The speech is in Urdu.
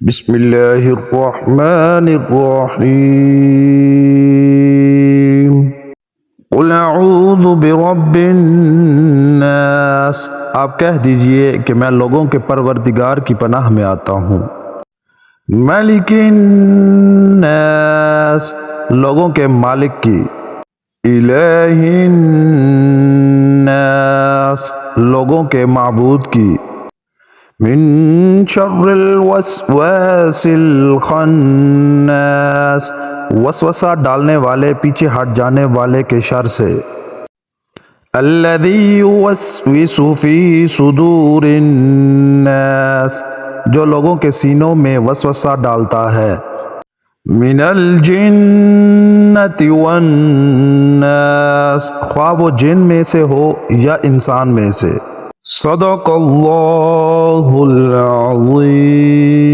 بسم اللہ الرحمن الرحیم قل اعوذ برب الناس، آپ کہہ دیجئے کہ میں لوگوں کے پروردگار کی پناہ میں آتا ہوں۔ ملک الناس، لوگوں کے مالک کی۔ الہ الناس، لوگوں کے معبود کی۔ من شر الوسواس الخناس، وسوسہ ڈالنے والے، پیچھے ہٹ جانے والے کے شر سے۔ الذی یوسوس فی صدور الناس، جو لوگوں کے سینوں میں وسوسہ ڈالتا ہے۔ من الجنۃ والناس، خواہ وہ جن میں سے ہو یا انسان میں سے۔ صدق اللہ العظیم۔